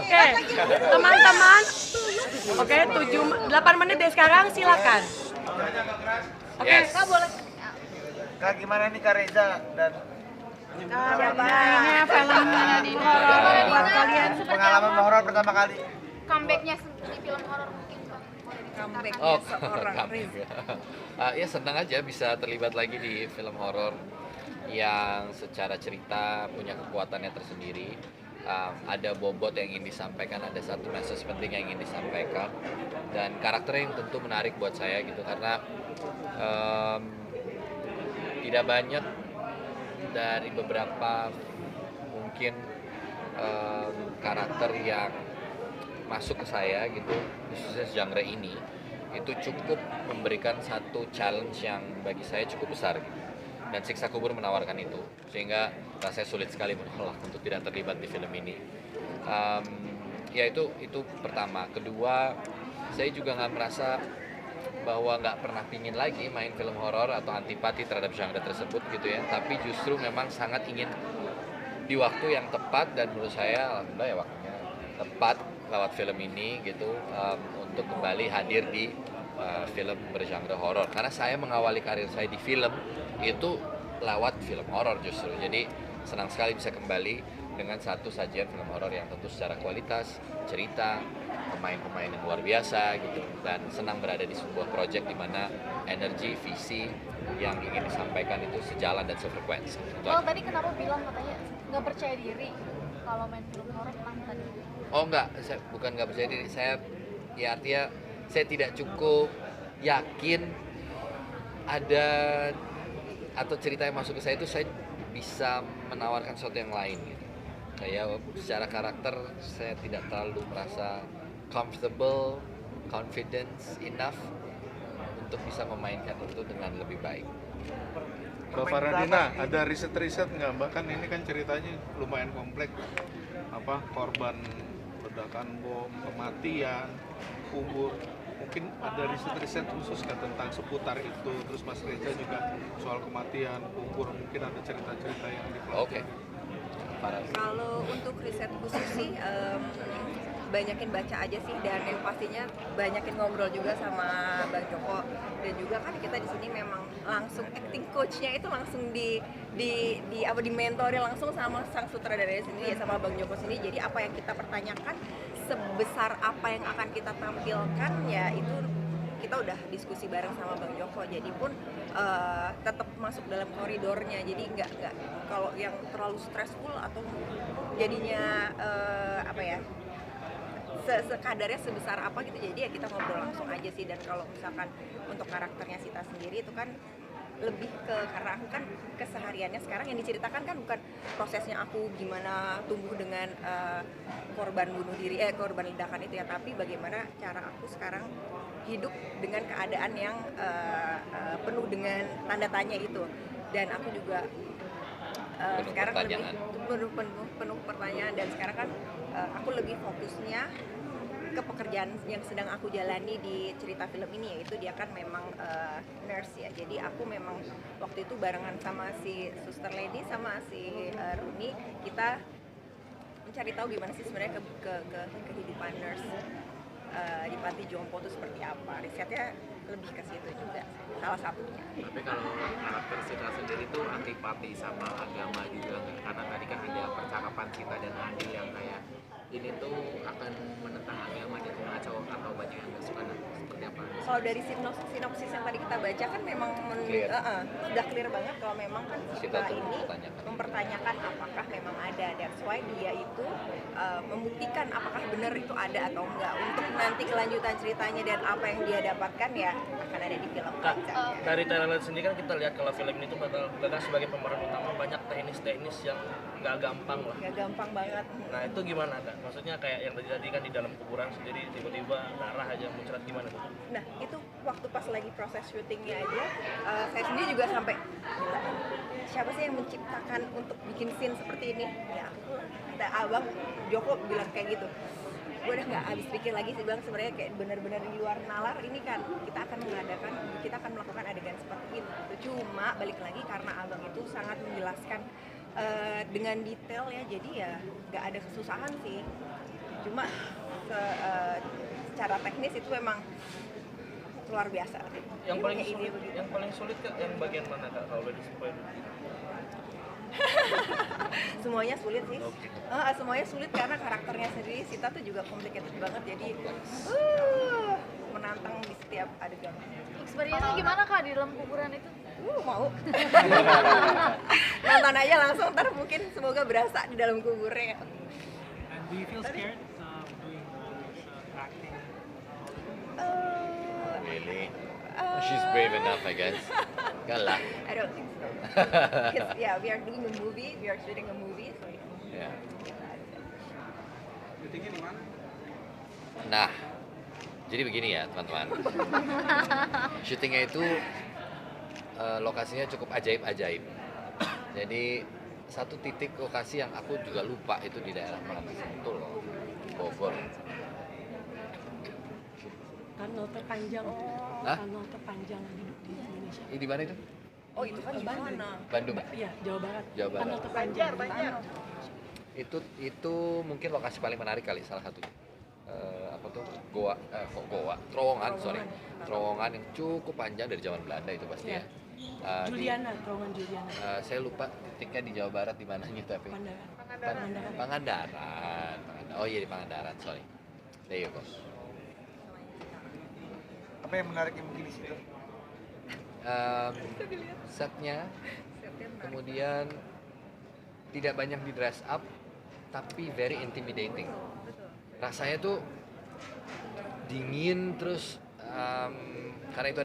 Oke, teman-teman. Oke, 8 menit dari sekarang silakan. Oke, Yes. Kak boleh. Kak, gimana nih Kak Reza dan Ini film horor buat kalian. pengalaman horor pertama kali? Comebacknya di film horor mungkin Pak. Oh, comeback. Ya senang aja bisa terlibat lagi di film horor yang secara cerita punya kekuatannya tersendiri. Ada bobot yang ingin disampaikan, ada satu message penting yang ingin disampaikan, dan karakternya yang tentu menarik buat saya gitu karena tidak banyak dari beberapa mungkin karakter yang masuk ke saya gitu, khususnya genre ini itu cukup memberikan satu challenge yang bagi saya cukup besar gitu. Dan Siksa Kubur menawarkan itu sehingga rasanya sulit sekali menolak untuk tidak terlibat di film ini. Ya itu pertama. Kedua, saya juga nggak merasa bahwa nggak pernah pingin lagi main film horor atau antipati terhadap genre tersebut gitu ya, tapi justru memang sangat ingin di waktu yang tepat, dan menurut saya alhamdulillah ya waktunya tepat lewat film ini gitu, untuk kembali hadir di film bergenre horor karena saya mengawali karir saya di film itu lewat film horor justru, jadi senang sekali bisa kembali dengan satu sajian film horor yang tentu secara kualitas, cerita, pemain-pemain yang luar biasa gitu, dan senang berada di sebuah proyek di mana energi, visi yang ingin disampaikan itu sejalan dan sefrekuensi. Kalau tadi kenapa bilang katanya nggak percaya diri kalau main film horor kenapa tadi? Oh enggak, saya bukan nggak percaya diri, saya ya artinya saya tidak cukup yakin ada atau cerita yang masuk ke saya itu saya bisa menawarkan sesuatu yang lain gitu. Kayak secara karakter saya tidak terlalu merasa comfortable, confidence enough untuk bisa memainkan itu dengan lebih baik. Mbak Faradina, ada riset-riset nggak Mbak? Kan ini kan ceritanya lumayan kompleks. Korban ledakan bom, kematian, kubur. Mungkin ada riset-riset khusus nggak tentang seputar itu? Terus Mas Reza juga soal kematian, kubur, mungkin ada cerita-cerita yang dipelajari. Oke. Kalau untuk riset khusus sih banyakin baca aja sih, dan yang pastinya banyakin ngobrol juga sama Bang Joko, dan juga kan kita di sini memang langsung acting coachnya itu langsung di mentori langsung sama sang sutradara sendiri ya, sama Bang Joko sendiri. Jadi apa yang kita pertanyakan, sebesar apa yang akan kita tampilkan ya itu kita udah diskusi bareng sama Bang Joko, jadi pun tetap masuk dalam koridornya, jadi nggak kalau yang terlalu stressful atau jadinya sekadarnya sebesar apa gitu, jadi ya kita ngobrol langsung aja sih. Dan kalau misalkan untuk karakternya Sita sendiri itu kan lebih ke, karena aku kan kesehariannya sekarang yang diceritakan kan bukan prosesnya aku gimana tumbuh dengan korban ledakan itu ya, tapi bagaimana cara aku sekarang hidup dengan keadaan yang penuh dengan tanda tanya itu. Dan aku juga sekarang lebih penuh pertanyaan, dan sekarang kan aku lebih fokusnya ke pekerjaan yang sedang aku jalani di cerita film ini, yaitu dia kan memang nurse ya. Jadi aku memang waktu itu barengan sama si Suster Lady sama si Runi, kita mencari tahu gimana sih sebenarnya kehidupan nurse di panti jompo itu seperti apa. Risetnya lebih ke situ juga salah satunya. Tapi kalau karakter Sita sendiri tuh antipati sama agama juga nggak? Karena tadi kan ada percakapan Sita dan Andi yang kayak ini tuh akan menentang agama dan mengacau atau banyak yang nggak suka. Nah, seperti apa? Kalau dari sinopsis yang tadi kita baca kan memang sudah clear banget kalau memang kan Sita ini mempertanyakan apakah memang ada, that's why dia itu membuktikan apakah benar itu ada atau enggak. Untuk nanti kelanjutan ceritanya dan apa yang dia dapatkan ya akan ada di film. Dari trailer sendiri kan kita lihat kalau film ini tuh bakal sebagai pemeran utama banyak teknis yang nggak gampang lah. Nggak gampang banget. Nah itu gimana Kak? Maksudnya kayak yang terjadi kan di dalam kuburan sendiri tiba-tiba darah aja muncrat, gimana tuh? Nah itu waktu pas lagi proses syutingnya aja, saya sendiri juga sampai siapa sih yang menciptakan untuk bikin scene seperti ini? Ya aku lah. Kata Abang Joko bilang kayak gitu. Gue udah nggak habis pikir lagi sih Bang, sebenarnya kayak benar-benar di luar nalar ini kan kita akan melakukan adegan seperti itu. Cuma balik lagi karena Abang itu sangat menjelaskan dengan detail ya, jadi ya nggak ada kesusahan sih. cuma secara teknis itu memang luar biasa. Yang paling Punya ide sulit, begitu. yang paling sulit Kak, yang bagian mana Kak kalau boleh disebut? Semuanya sulit sih. Oke. Semuanya sulit karena karakternya sendiri Sita tuh juga complicated banget, jadi menantang di setiap adegan. Experience-nya gimana Kak di dalam kuburan itu? Mau nonton aja langsung, ntar mungkin semoga berasa di dalam kuburnya. And do you feel scared doing all this acting? Really? She's brave enough, I guess. Enggak lah. I don't think so. Because yeah, we are doing a movie, we are shooting a movie, so Ya. Syutingnya di mana? Nah, jadi begini ya teman-teman. Syutingnya itu lokasinya cukup ajaib-ajaib. Jadi satu titik lokasi yang aku juga lupa itu di daerah mana, Sentul loh, Bogor. Tunnel terpanjang. Hah? Tunnel terpanjang di Indonesia. Ini di mana itu? oh itu kan gimana? Bandung. Iya, Jawa Barat. Jawa Barat. Tunnel terpanjang. Itu mungkin lokasi paling menarik kali salah satunya. Apa tuh? Goa, terowongan yang cukup panjang dari zaman Belanda itu pasti ya. Juliana, terowongan Juliana. Saya lupa titiknya di Jawa Barat di mananya tapi Pangandaran. Oh iya di Pangandaran, sorry. There you go. Apa yang menarik yang mungkin di situ? Setnya, kemudian tidak banyak di dress up, tapi very intimidating. Rasanya tuh dingin terus karena itu